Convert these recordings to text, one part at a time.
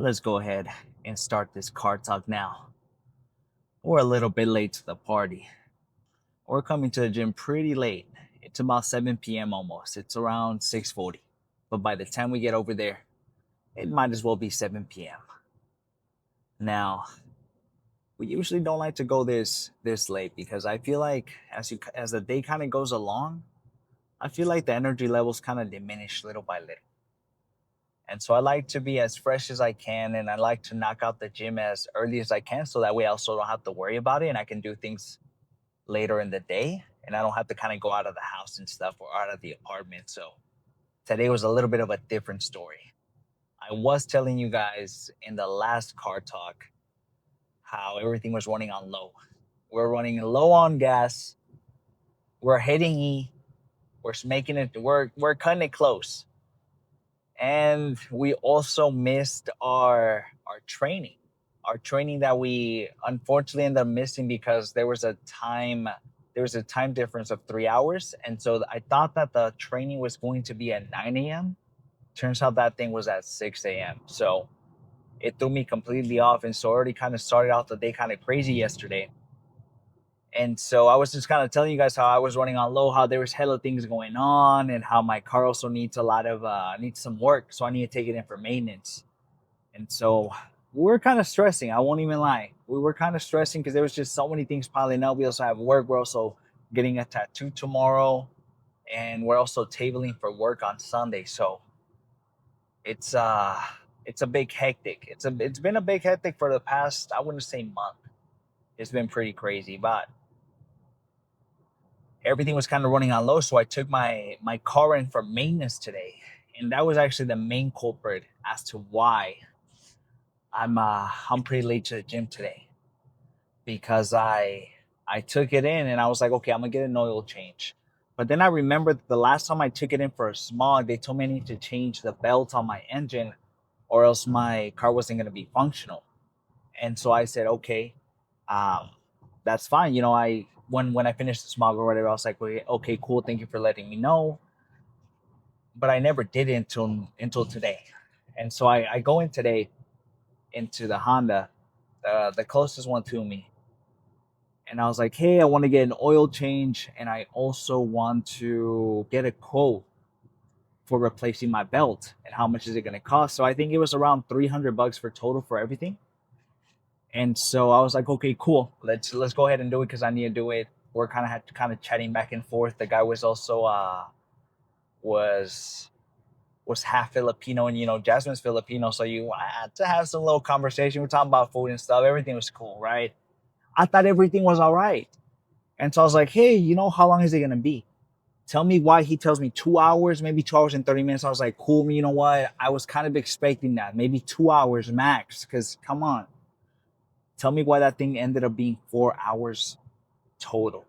Let's go ahead and start this car talk now. We're a little bit late to the party. We're coming to the gym pretty late. It's about 7 p.m. almost. It's around 6:40. But by the time we get over there, it might as well be 7 p.m. Now, we usually don't like to go this late because I feel like as the day kind of goes along, I feel like the energy levels kind of diminish little by little. And so I like to be as fresh as I can, and I like to knock out the gym as early as I can so that way I also don't have to worry about it and I can do things later in the day and I don't have to kind of go out of the house and stuff or out of the apartment. So today was a little bit of a different story. I was telling you guys in the last car talk how everything was running on low. We're running low on gas. We're hitting E. We're making it. We're cutting it close, and we also missed our training. Our training that we unfortunately ended up missing because there was a time difference of 3 hours, and so I thought that the training was going to be at 9 a.m. Turns out that thing was at 6 a.m. So it threw me completely off, and so I already kind of started out the day kind of crazy yesterday. And so I was just kind of telling you guys how I was running on low, how there was hella things going on, and how my car also needs a lot of needs some work, so I need to take it in for maintenance. And so we were kind of stressing. I won't even lie, we were kind of stressing because there was just so many things piling up. We also have work. We're also getting a tattoo tomorrow, and we're also tabling for work on Sunday. So it's uh it's a big hectic. It's been a big hectic for the past, I wouldn't say month. It's been pretty crazy, but everything was kind of running on low. So I took my car in for maintenance today, and that was actually the main culprit as to why I'm pretty late to the gym today because I took it in and I was like, okay, I'm gonna get an oil change. But then I remembered the last time I took it in for a smog, they told me I need to change the belt on my engine or else my car wasn't gonna be functional. And so I said, okay, um, that's fine. I when I finished the smog or whatever, I was like, okay, okay, cool, thank you for letting me know. But I never did it until today. And so I go in today into the Honda, the closest one to me, and I was like, hey, I want to get an oil change, and I also want to get a quote for replacing my belt and how much is it going to cost. So I think it was around $300 for total for everything. And so I was like, okay, cool. Let's go ahead and do it because I need to do it. We're kind of chatting back and forth. The guy was also was was half Filipino, and Jasmine's Filipino, so you had to have some little conversation. We're talking about food and stuff. Everything was cool, right? I thought everything was all right. And so I was like, hey, how long is it gonna be? Tell me why. He tells me 2 hours, maybe 2 hours and 30 minutes. I was like, cool, you know what? I was kind of expecting that. Maybe 2 hours max. Cause come on. Tell me why that thing ended up being 4 hours total.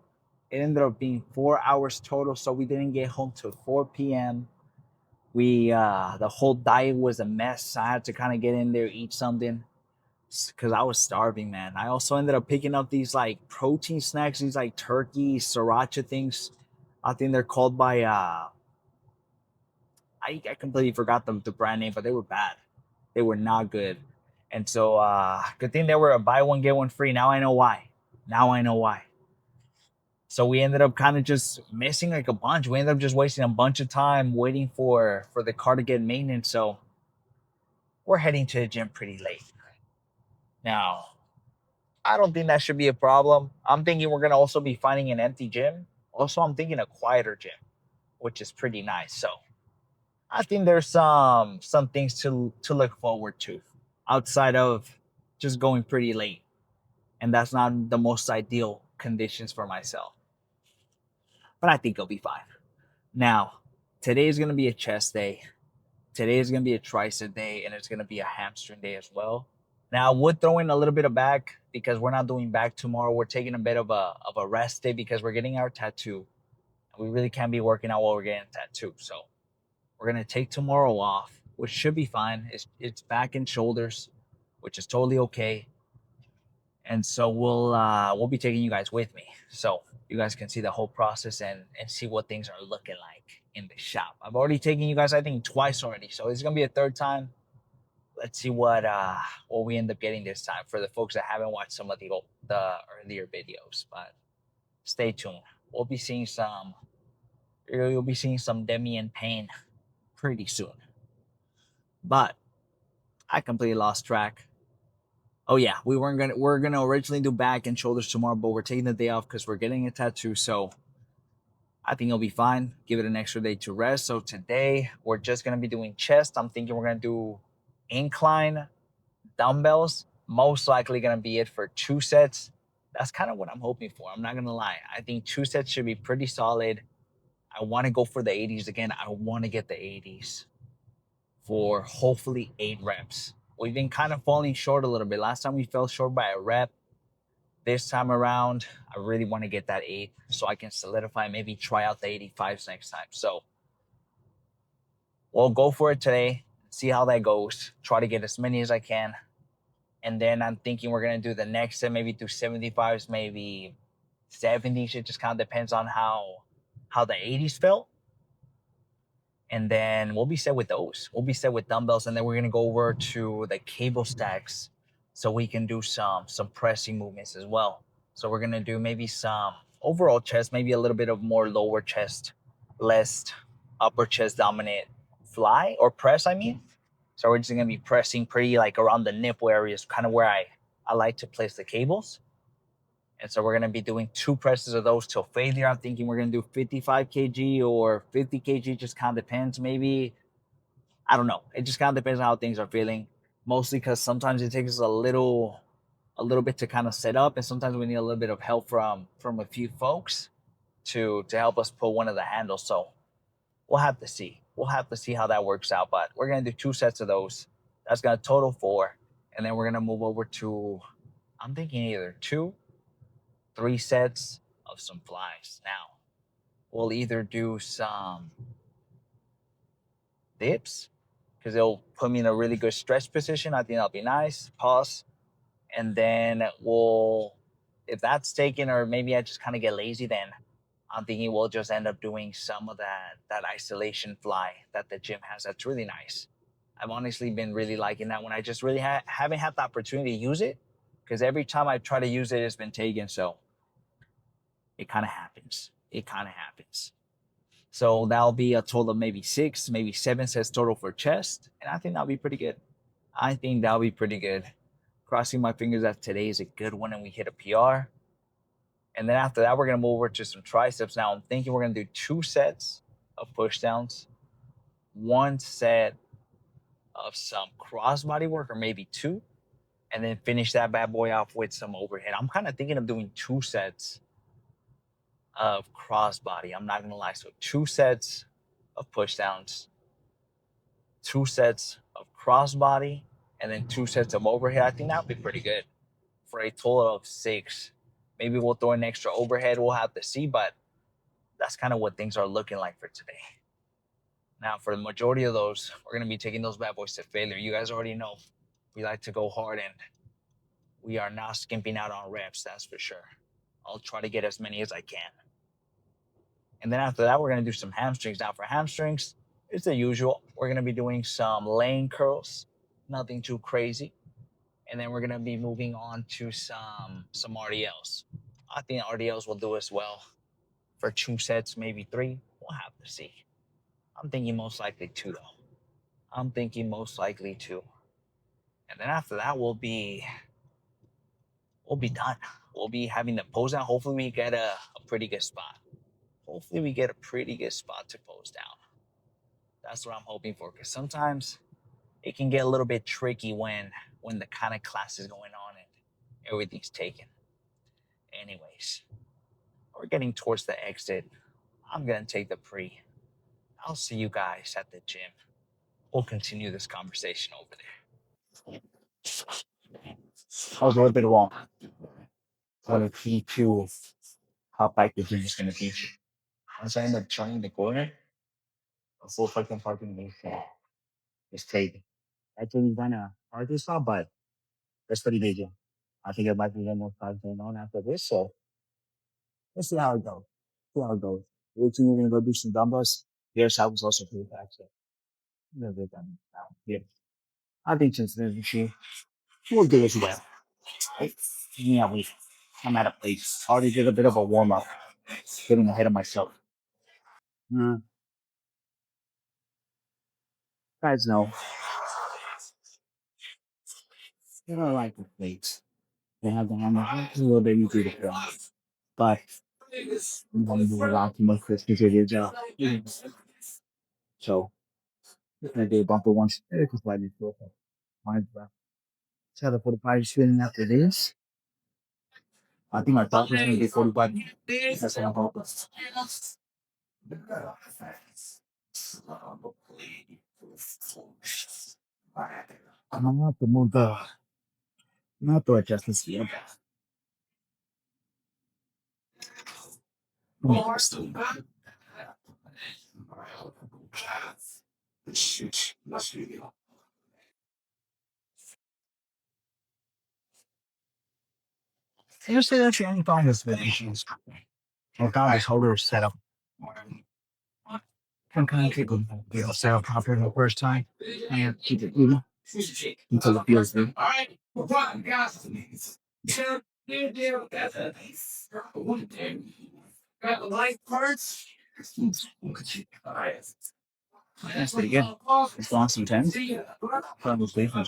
It ended up being 4 hours total. So we didn't get home till 4 p.m. We the whole diet was a mess. I had to kind of get in there, eat something because I was starving, man. I also ended up picking up these like protein snacks, these like turkey sriracha things. I think they're called by I completely forgot the brand name, but they were bad. They were not good. And so good thing they were a buy one get one free. Now I know why. Now I know why. So we ended up kind of just missing like a bunch. We ended up just wasting a bunch of time waiting for the car to get maintenance. So we're heading to the gym pretty late. Now, I don't think that should be a problem. I'm thinking we're gonna also be finding an empty gym. Also, I'm thinking a quieter gym, which is pretty nice. So I think there's some things to look forward to outside of just going pretty late. And that's not the most ideal conditions for myself. But I think it'll be fine. Now, today is gonna be a chest day. Today is gonna be a tricep day, and it's gonna be a hamstring day as well. Now, I would throw in a little bit of back because we're not doing back tomorrow. We're taking a bit of a rest day because we're getting our tattoo. We really can't be working out while we're getting a tattoo. So we're gonna take tomorrow off, which should be fine. It's back and shoulders, which is totally okay. And so we'll be taking you guys with me, so you guys can see the whole process and see what things are looking like in the shop. I've already taken you guys, I think, twice already, so it's gonna be a third time. let's see what we end up getting this time for the folks that haven't watched some of the earlier videos. But stay tuned. We'll be seeing some. You'll be seeing some Demi and Pain pretty soon. But I completely lost track. Oh yeah, we're gonna originally do back and shoulders tomorrow, but we're taking the day off because we're getting a tattoo. So I think it'll be fine. Give it an extra day to rest. So today we're just gonna be doing chest. I'm thinking we're gonna do incline dumbbells. Most likely gonna be it for 2 sets. That's kind of what I'm hoping for. I'm not gonna lie. I think 2 sets should be pretty solid. I want to go for the 80s again. I want to get the 80s for hopefully 8 reps. We've been kind of falling short a little bit. Last time we fell short by a rep. This time around, I really want to get that 8 so I can solidify, maybe try out the 85s next time. So we'll go for it today, see how that goes, try to get as many as I can. And then I'm thinking we're going to do the next set, maybe do 75s, maybe 70s. It just kind of depends on how the 80s felt. And then we'll be set with those. We'll be set with dumbbells, and then we're gonna go over to the cable stacks so we can do some pressing movements as well. So we're gonna do maybe some overall chest, maybe a little bit of more lower chest, less upper chest dominant fly or press, I mean. So we're just gonna be pressing pretty like around the nipple areas, kind of where I like to place the cables. And so we're going to be doing 2 presses of those till failure. I'm thinking we're going to do 55 kg or 50 kg. Just kind of depends. Maybe, I don't know. It just kind of depends on how things are feeling. Mostly because sometimes it takes us a little bit to kind of set up. And sometimes we need a little bit of help from a few folks to help us pull one of the handles. So we'll have to see. We'll have to see how that works out. But we're going to do 2 sets of those. That's going to total 4. And then we're going to move over to, I'm thinking either 2, 3 sets of some flies. Now, we'll either do some dips because it'll put me in a really good stretch position. I think that'll be nice. Pause. And then if that's taken, or maybe I just kind of get lazy, then I'm thinking we'll just end up doing some of that isolation fly that the gym has. That's really nice. I've honestly been really liking that one. I just really haven't had the opportunity to use it because every time I try to use it, it's been taken. So it kind of happens. It kind of happens. So that'll be a total of maybe 6, maybe 7 sets total for chest. And I think that'll be pretty good. I think that'll be pretty good. Crossing my fingers that today is a good one and we hit a PR. And then after that, we're going to move over to some triceps. Now I'm thinking we're going to do 2 sets of push downs, 1 set of some crossbody work, or maybe 2, and then finish that bad boy off with some overhead. I'm kind of thinking of doing 2 sets of crossbody. I'm not gonna lie. So 2 sets of push downs, 2 sets of crossbody, and then 2 sets of overhead. I think that would be pretty good for a total of 6. Maybe we'll throw an extra overhead. We'll have to see, but that's kind of what things are looking like for today. Now, for the majority of those, we're gonna be taking those bad boys to failure. You guys already know we like to go hard, and we are not skimping out on reps. That's for sure. I'll try to get as many as I can. And then after that, we're going to do some hamstrings. Now, for hamstrings, it's the usual. We're going to be doing some lane curls, nothing too crazy. And then we're going to be moving on to some RDLs. I think RDLs will do as well for 2 sets, maybe 3. We'll have to see. I'm thinking most likely 2, though. I'm thinking most likely 2. And then after that, we'll be done. We'll be having the pose down. Hopefully, we get a pretty good spot. Hopefully, we get a pretty good spot to pose down. That's what I'm hoping for. Because sometimes it can get a little bit tricky when the kind of class is going on and everything's taken. Anyways, we're getting towards the exit. I'm gonna take the pre. I'll see you guys at the gym. We'll continue this conversation over there. I was a little bit wrong. What a key to how bike the gym is gonna be. Once I end up trying the corner, a full fucking parking is taken. Actually, kind of hard to stop, but that's pretty big. I think it might be one more five going on after this. So let's see how it goes. See how it goes. We're gonna go do some dumbbells. Their side was also pretty fast. So, a little bit done now. Yeah. I think since then we'll do as well. Right? Yeah, I'm at a place. Already did a bit of a warm up, getting ahead of myself. Mm, guys know, they don't like the plates. They have the hammer. It's a little bit easier to film. But I'm going to move around too much for this video job. So, it's going to be a bumper once. It's just like this. Fine, bro. So the 45 is feeling after this. I think our thought was going to be 45. That's what I'm hoping. I'm going to have to move the, I'm going to have to adjust this here. You say that's the only problem with the machines. Well, God, this holder is set up. Some kind of people will set up properly the first time. I have to keep it moving until it feels good. That's pretty good. It's lost some time. Probably for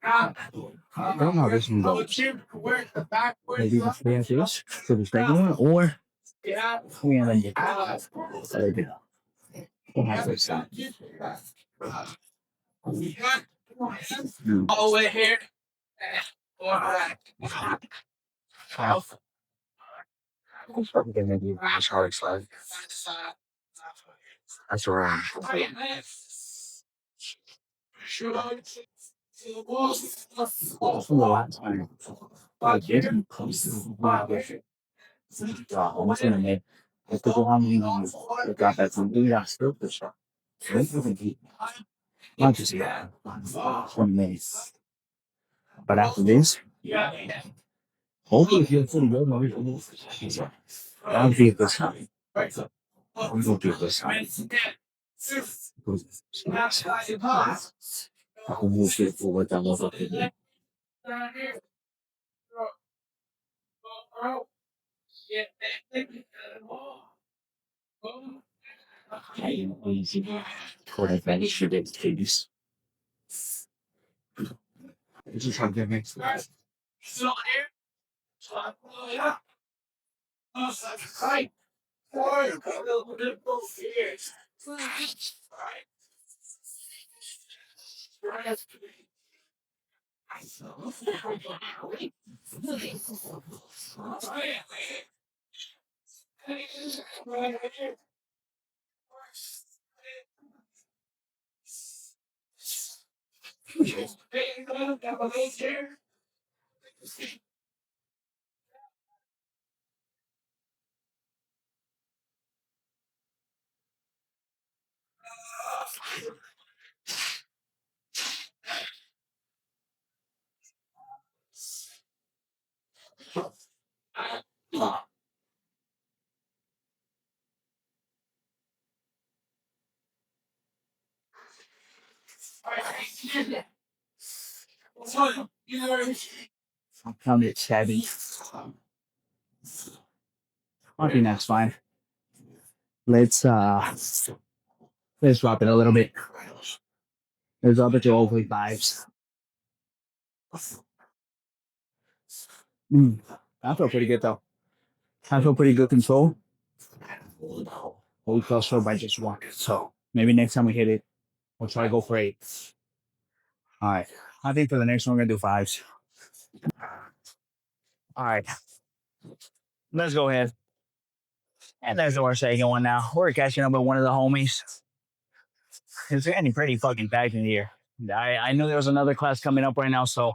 I don't know how this one goes. Maybe the stay as is for the second one, or we end up getting we'll have this side. Over here. Okay, maybe it's hard slide. That's right. That's a lot. I did. Wow. Almost in a minute. I took a long meeting. I got that from the last group. Not just yet. 20 minutes. But after this, hopefully feel pretty good. I'll be a good time. I'm going to be a good time. I can move shit forward down over here. Easy. For advantage should it please. This is how they make sense. I found it heavy. I think that's fine. Let's drop it a little bit. Let's drop it to hopefully fives. I feel pretty good though. I feel pretty good control. We fell short by just one. So maybe next time we hit it, we'll try to go for eight. All right. I think for the next one, we're going to do fives. All right. Let's go ahead. And there's our second one now. We're catching up with one of the homies. It's getting pretty fucking packed in here. I knew there was another class coming up right now, so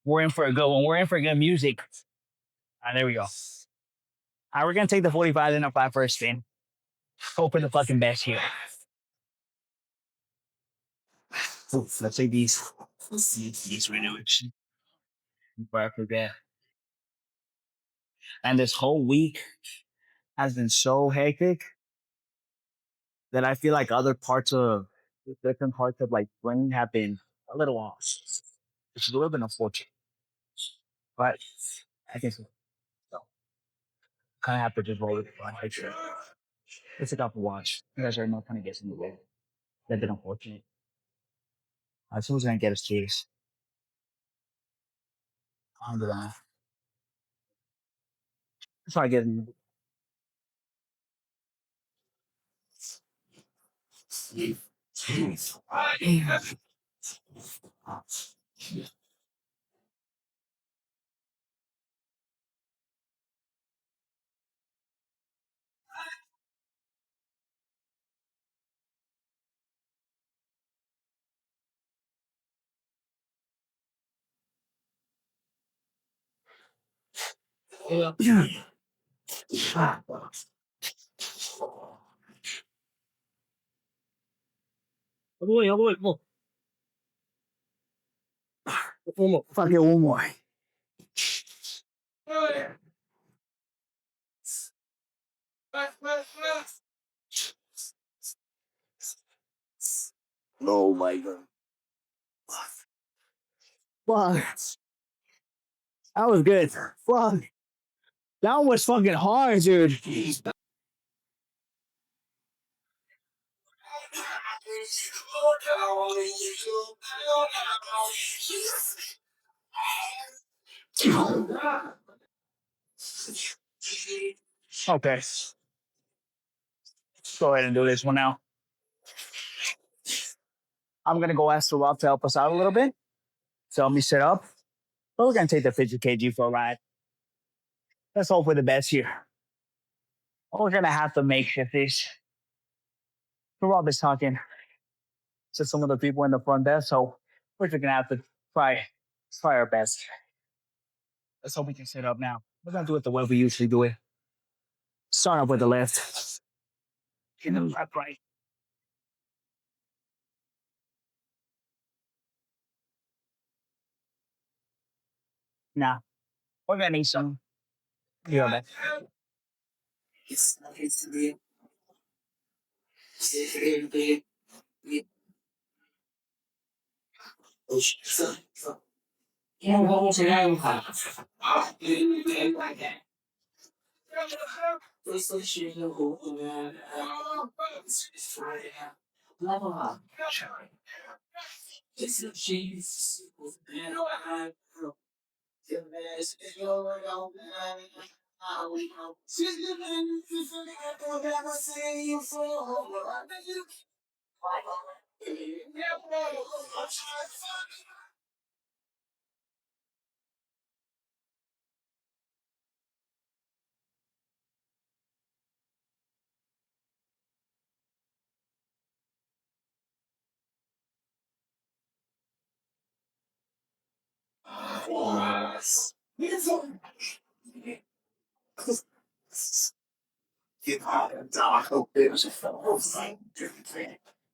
we're in for a good one. We're in for good music. All right, there we go. All right, we're going to take the 45 and a 5 for a spin. Hope for the fucking best here. Let's say these. These renewals. Before I forget. And this whole week, has been so hectic that I feel like other parts of different parts of like brain have been a little off. It's a little bit unfortunate, but I guess so. Kind of have to just roll with it. It's a couple watch. You guys are not kind of guessing the way. That's been unfortunate. Someone's gonna get us cheese. On the line. That's why I get. Fuck it, one more. Oh my god. Fuck. That was good. Fuck. That one was fucking hard, dude. Okay. Let's go ahead and do this one now. I'm gonna go ask the Rob to help us out a little bit. So help me set up. But we're gonna take the 50 kg for a ride. Let's hope for the best here. We're gonna have to makeshift this. So Rob is talking to some of the people in the front desk, so we're just gonna have to try our best. Let's hope we can set up now. We're gonna do it the way we usually do it. Start up with the left. And then left, right. Now, we're gonna need some. Yeah, man.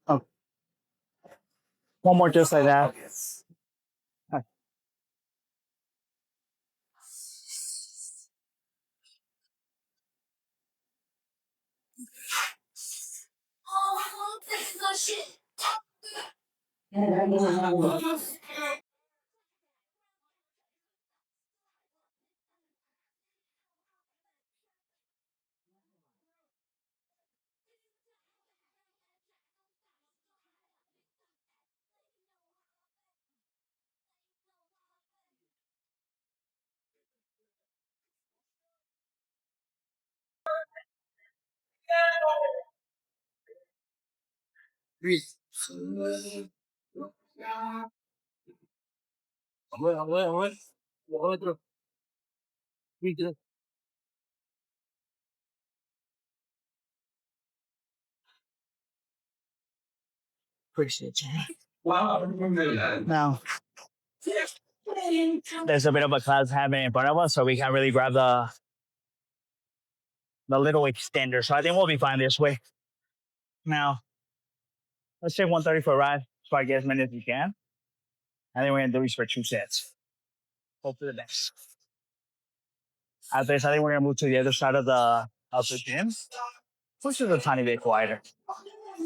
Oh, one more just like that. Appreciate you. Now, there's a bit of a class happening in front of us, so we can't really grab the little extender. So I think we'll be fine this way. Now, let's take 130 for a ride. Try to get as many as we can. And then we're gonna do these for 2 sets. Hope for the best. After this, I think we're gonna move to the other side of the Up the gym. Push it a tiny bit quieter.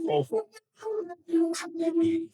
Oh, maybe.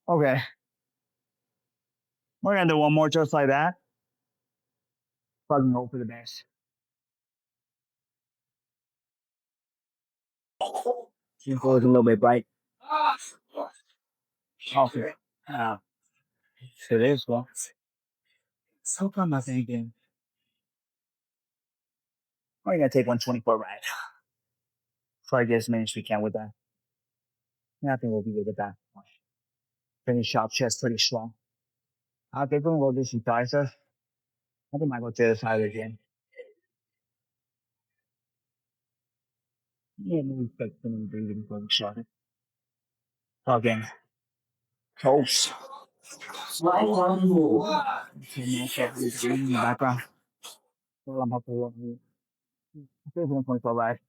Okay, we're gonna do one more just like that. Probably go for the best. You hold it a little bit bright. Okay. So this one. So come I thinking. We're gonna take 124 right. Try to get as many as we can with that. Yeah, I think we'll be good with that. Finish up chest pretty strong. I think we're gonna go do some triceps. I think I might go to the side of the gym. Yeah, maybe take some breathing before we start it. Again. Toast. Slide down more. In the background. Well, I'm happy with it. I think 124 right.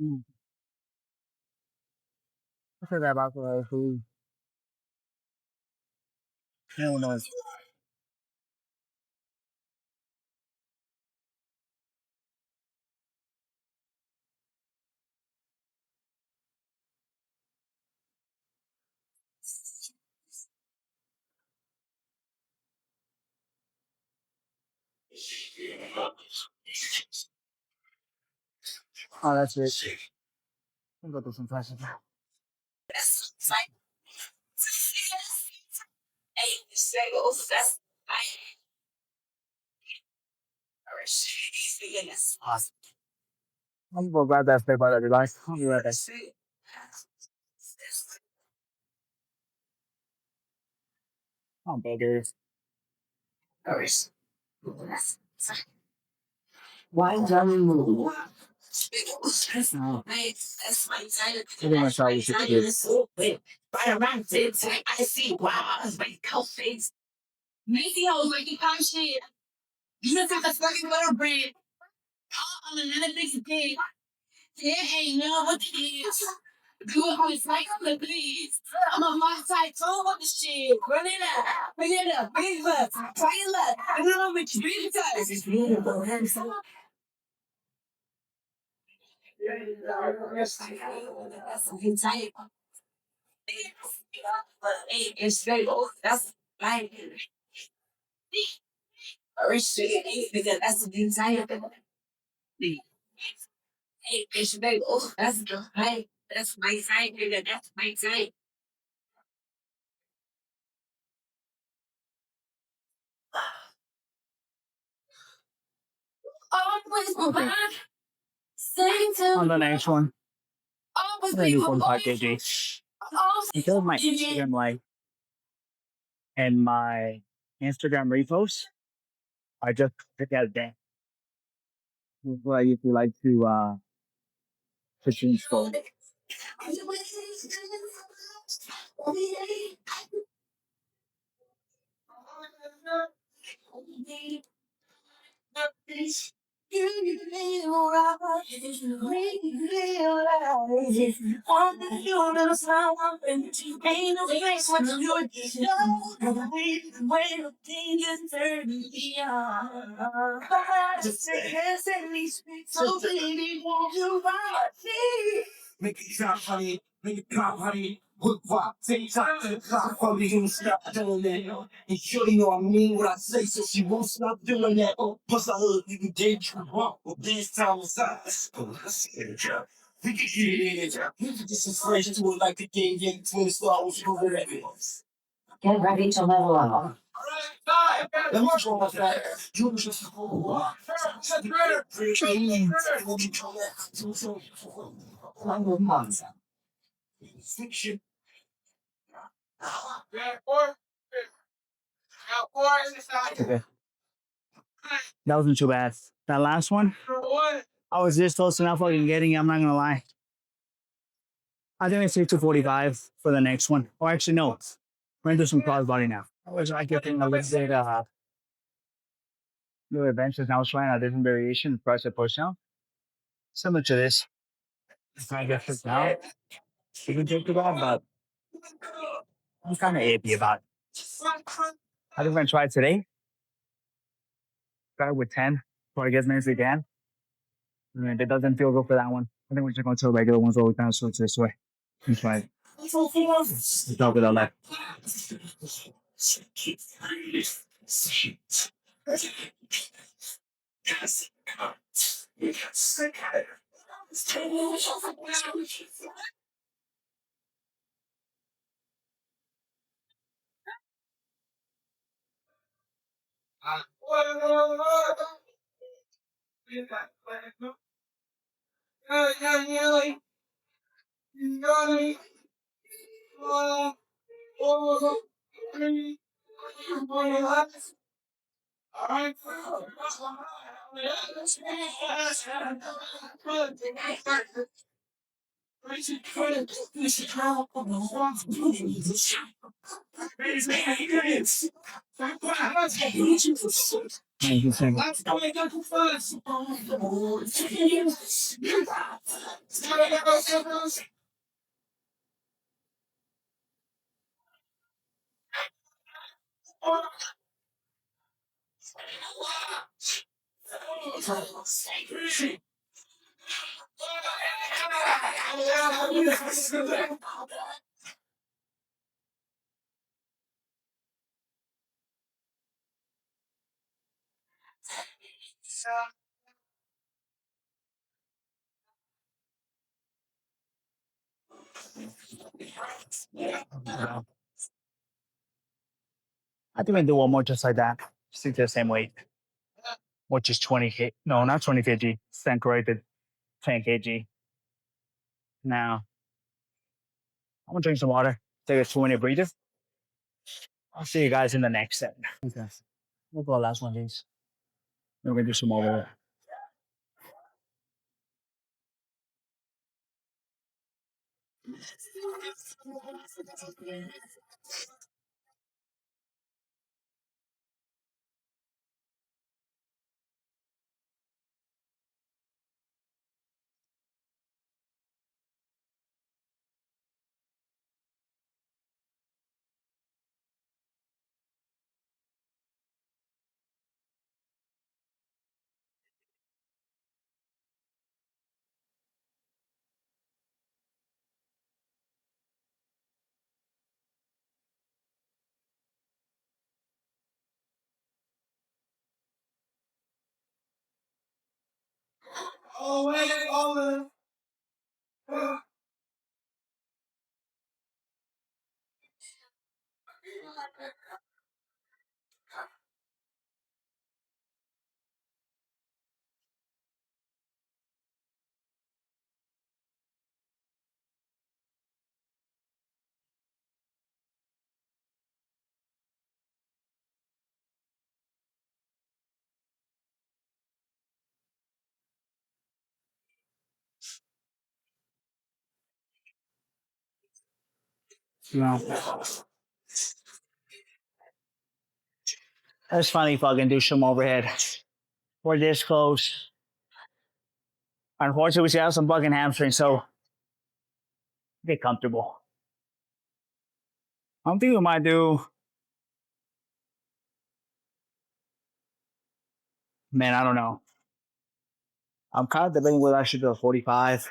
Mm. I said that about the food. No one knows. Oh, that's it. I'll go through some triceps now. Awesome. I'm gonna grab that steak by that device. I'll be right back. Oh, burgers. Why don't we move? No. Pretty much all you should do. On the next one, I'm gonna do 45 kg. Because my Instagram like and my Instagram reposts, I just forget that. That's what I usually like to change for. Make it drop, honey. Make it drop, honey. Hook rock, take time. Rock for me, you stop doing that. And sure you know I mean what I say, so she won't stop doing that. Plus I heard you did you wrong, but this time was us. Let's get it, yeah. We can get it in. We can get some fresh to it like the game, twin star was over that. Get ready to level up. Let me show my fat. You just fiction. Okay. That wasn't too bad. That last one, I was this close to not fucking getting it. I'm not gonna lie. I think it's 245 for the next one. Or actually, no. We're gonna do some crossbody now. I was like getting a little bit new adventures now. I was trying a different variation, press and push down. Similar to this. I guess it's now. You can take it off, but I'm kind of iffy about it. I think we're gonna try it today. Start with 10 for as many as we can. And if it doesn't feel good for that one, I think we're just gonna do regular ones where we kind of switch this way. And try it. Let's talk with our left. Thank you so much. I think I do one more just like that. Stick to the same weight, which is 20 k. No, not 20 kg. Stand corrected, 10 kg. Now I'm gonna drink some water. Take a 2-minute breather. I'll see you guys in the next set. Okay, we'll go last one, please. We're gonna do some more. You know, let's finally fucking do some overhead. We're this close. Unfortunately, we still have some fucking hamstrings, so get comfortable. I'm thinking we might do, man, I don't know. I'm kind of debating whether I should do a 45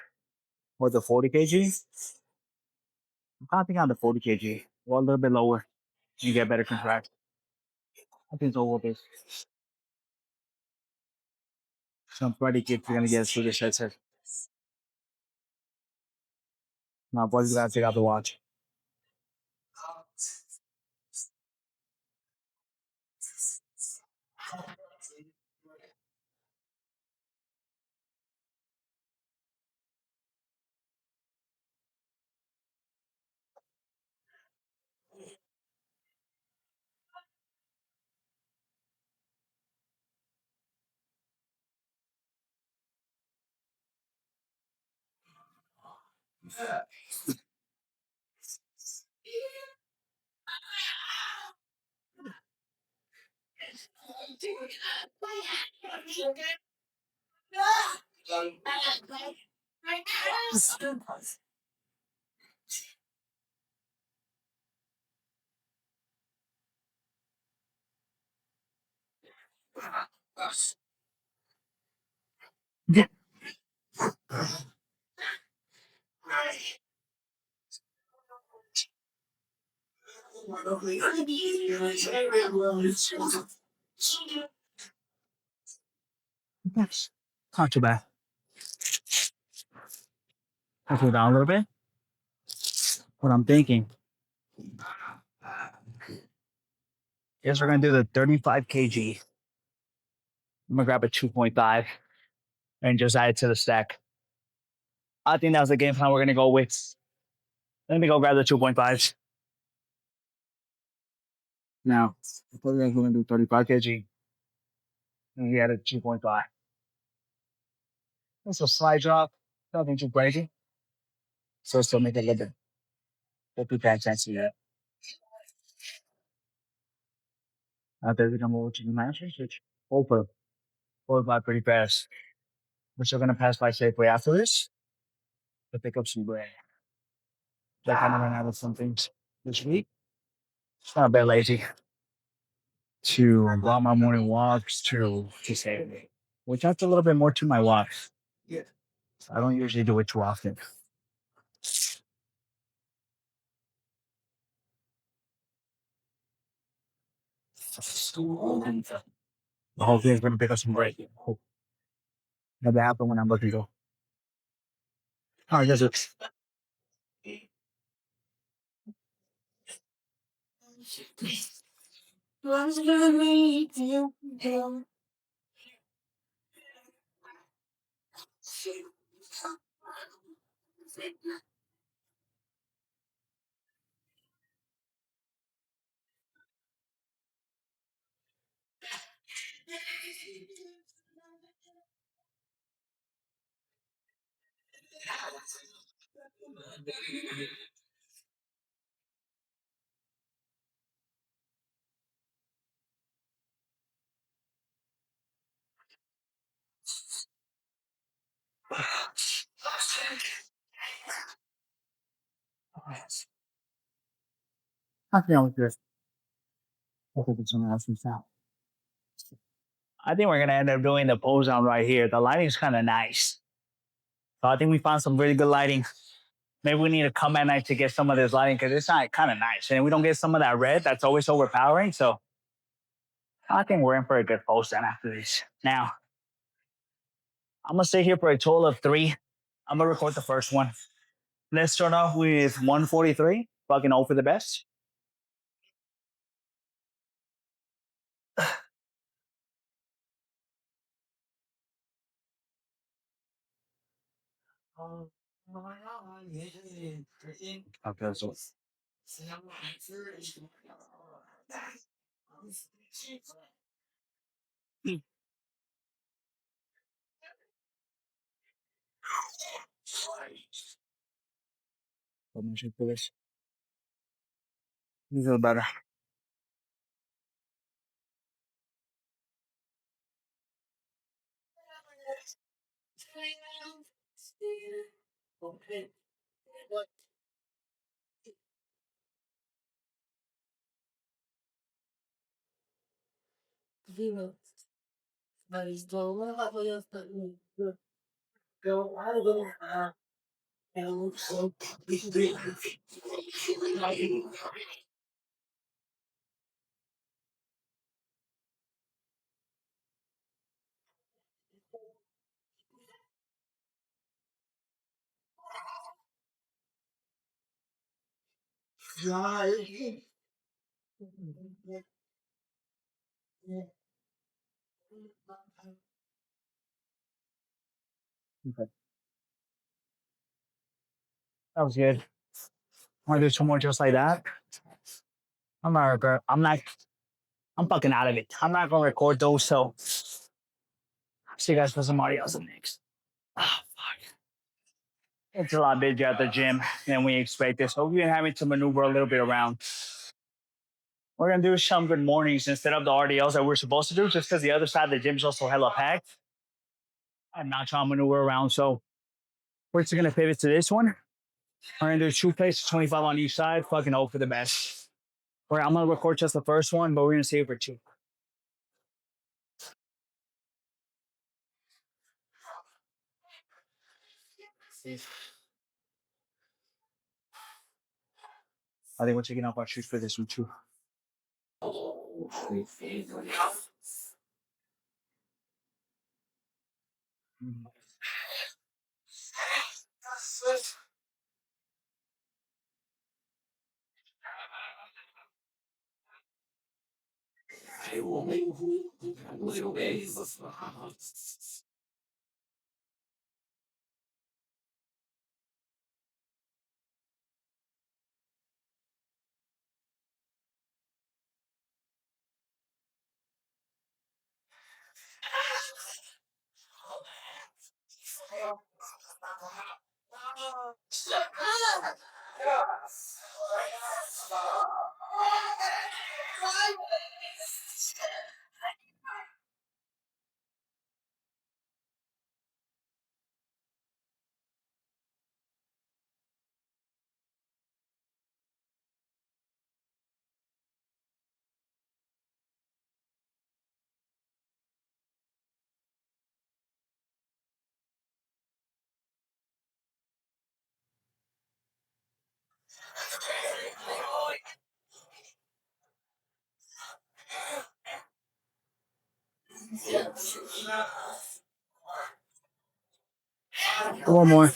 or the 40 kg. I'm kind of thinking on the 40 kg. Or a little bit lower. You get better contract. I think it's a little bit. Some pretty kids are going to get through the shit set. My boys got to take out the watch. Not too bad. I'll cool down a little bit. What I'm thinking is we're going to do the 35 kg. I'm going to grab a 2.5 and just add it to the stack. I think that's the game plan we're going to go with. Let me go grab the 2.5s. Now, I thought we were going to do 35 kg. And we had a 2.5. It's a slight drop. Nothing too crazy. So still make it a little bit. We'll be paying attention to that. I bet we can move to the matches, which over. Go by pretty fast. We're still going to pass by Safeway after this to pick up some bread. I kind of ran out of some things this week. It's not a bit lazy to go on my morning walks to Safeway, which adds a little bit more to my walks. Yeah. I don't usually do it too often. The whole thing is going to pick up some bread. That'll happen when I'm looking to go. Oh, yes, it's. I think I was good. I think it's something else now. I think we're gonna end up doing the pose down right here. The lighting's kind of nice. So I think we found some really good lighting. Maybe we need to come at night to get some of this lighting because it's not kind of nice. And we don't get some of that red that's always overpowering. So I think we're in for a good pose then after this. Now, I'm gonna stay here for a total of 3. I'm gonna record the first one. Let's start off with 143. Fucking hope for the best. Okay, so let me check for this. You feel better. Okay. That was good. Want to do two more just like that? I'm fucking out of it. I'm not gonna record those, so see you guys for somebody else next. Oh, fuck. It's a lot busier at the gym than we expected, so we've been having to maneuver a little bit around. We're gonna do some good mornings instead of the RDLs that we're supposed to do, just because the other side of the gym is also hella packed. I'm not trying to maneuver around, so we're just gonna pivot to this one. We're gonna do two places, 25 on each side. Fucking hope for the best. I'm gonna record just the first one, but we're gonna save for two. I think we're taking off our shoes for this one too. One more.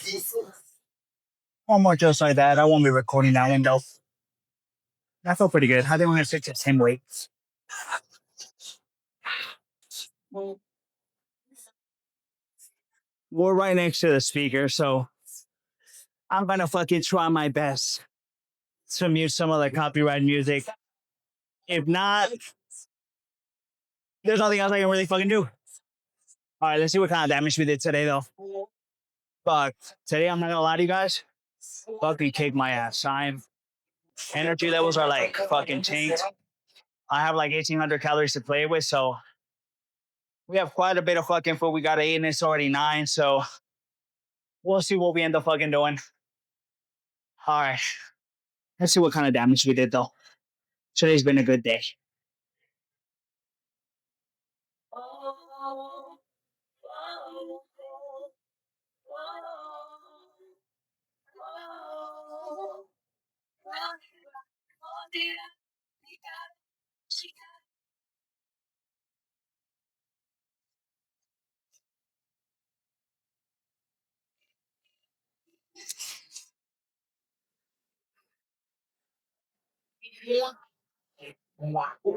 One more just like that. I won't be recording that one though. That felt pretty good. I think we're gonna stick to 10 weights. We're right next to the speaker, so I'm gonna fucking try my best to mute some of the copyright music. If not, there's nothing else I can really fucking do. All right, let's see what kind of damage we did today though. But today I'm not gonna lie to you guys. Fucking kick my ass. Energy levels are like fucking tanked. I have like 1,800 calories to play with, so we have quite a bit of fucking food we gotta eat, and it's already 9. So we'll see what we end up fucking doing. All right, let's see what kind of damage we did though. Today's been a good day.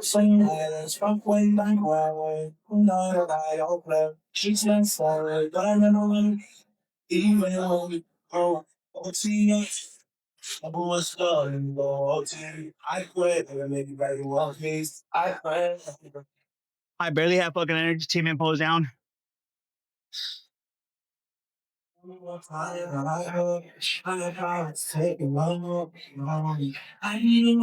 Xanh là xung quanh bán hoa ngoài nơi đại ốc lem she's meant for it but I remember even when oh I was starting to I quit and maybe very well please I quit. I barely have fucking energy team impose down. I need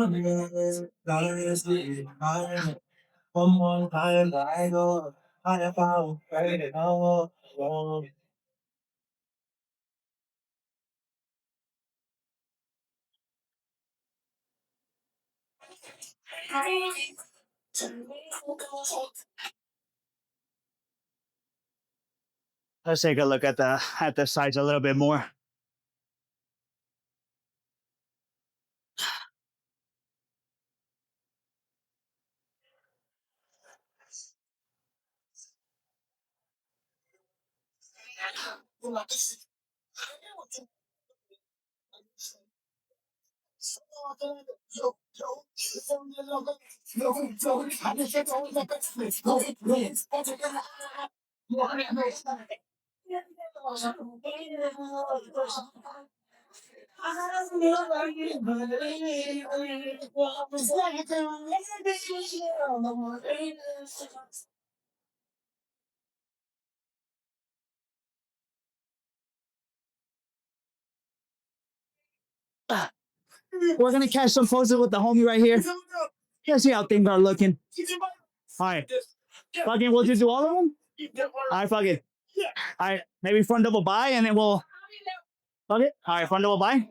one more time, I go. I have found it all. Let's take a look at the sides a little bit more. We're gonna catch some poses with the homie right here. Let's see how things are looking. All right, fucking, we'll just do all of them. All right, fuck it. All right, maybe front double by, and then we'll fuck it. All right, front double by. You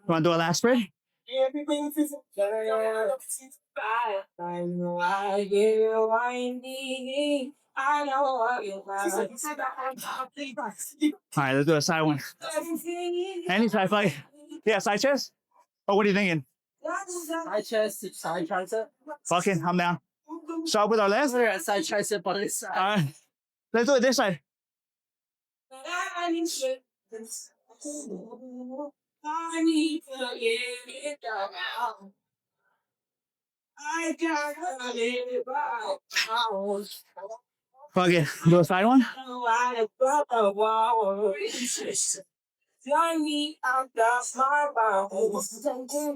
want to do a last spread? All right, let's do a side one. Any side fight? Yeah, side chest? Oh, what are you thinking? Side chest, side tricep. Fucking, I'm down. Start with our left. Side tricep on this side. All right, let's do it this side. I need to get it down. I gotta get it back. Fuck it. Do a side one. Fly me out of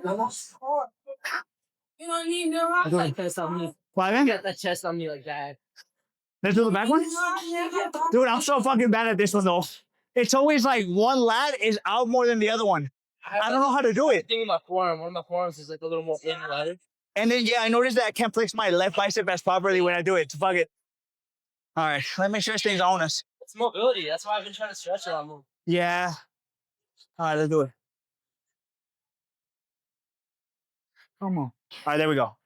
my mouth. You don't need no chest on me. Why, man? Get the chest on me like that. Let's do the back one. Dude, I'm so fucking bad at this one though. It's always like one lat is out more than the other one. I don't know how to do it. I think my forearm, one of my forearms is like a little more in ladder. And then yeah, I noticed that I can't flex my left bicep as properly when I do it. So fuck it. All right, let me make sure this thing's on us. It's mobility. That's why I've been trying to stretch a lot more. Yeah. All right, let's do it. Come on. All right, there we go.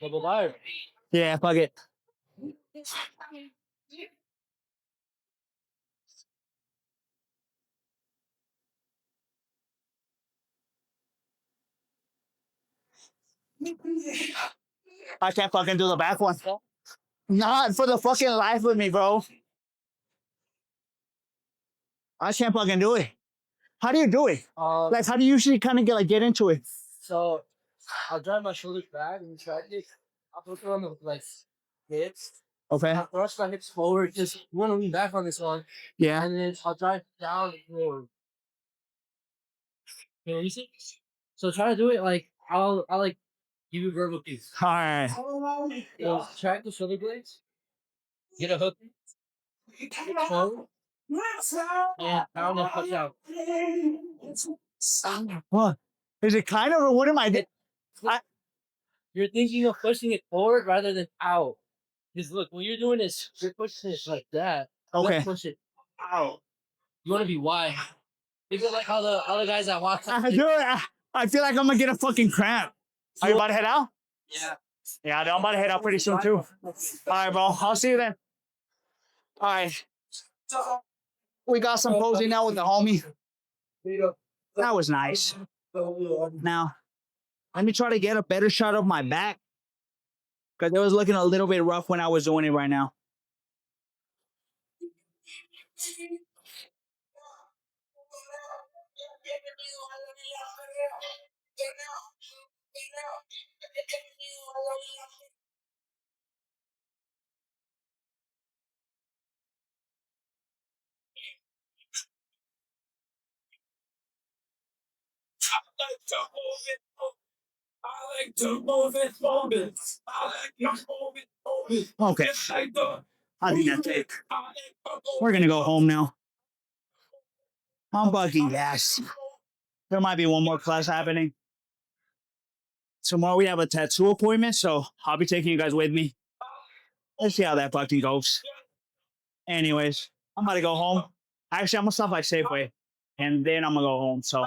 Double bar. Yeah, fuck it. I can't fucking do the back one. Not for the fucking life of me, bro. I can't fucking do it. How do you do it? Like, how do you usually kind of get into it? So I'll drive my shoulders back and try to. I'll put them on the like hips. Okay. I'll thrust my hips forward. Just want to lean back on this one. Yeah. And then I'll drive down and forward. You know, you see? So try to do it like I'll like give you verbal cues. All right. So track the shoulder blades. Get a hook. Forward. And down and push out. What? Is it kind of, or what am I doing? You're thinking of pushing it forward rather than out. Because look, when you're doing this, you're pushing it like that. Okay. Let's push it out. You want to be wide. Think of like how the other guys that walk. I do it. I feel like I'm gonna get a fucking cramp. Are you about to head out? Yeah. Yeah, I'm about to head out pretty soon too. All right, bro. I'll see you then. All right. We got some posing now with the homie. That was nice. Now, let me try to get a better shot of my back, because it was looking a little bit rough when I was doing it right now. like to move it. I like to move it, move it. I like to move it, move it. Okay. Just like the. I think that's it. We're gonna go home now. I'm bugging gas. There might be one more class happening. Tomorrow we have a tattoo appointment, so I'll be taking you guys with me. Let's see how that fucking goes. Anyways, I'm about to go home. Actually, I'm gonna stop by Safeway, and then I'm gonna go home. So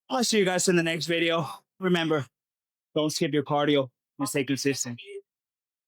I'll see you guys in the next video. Remember, don't skip your cardio and stay consistent.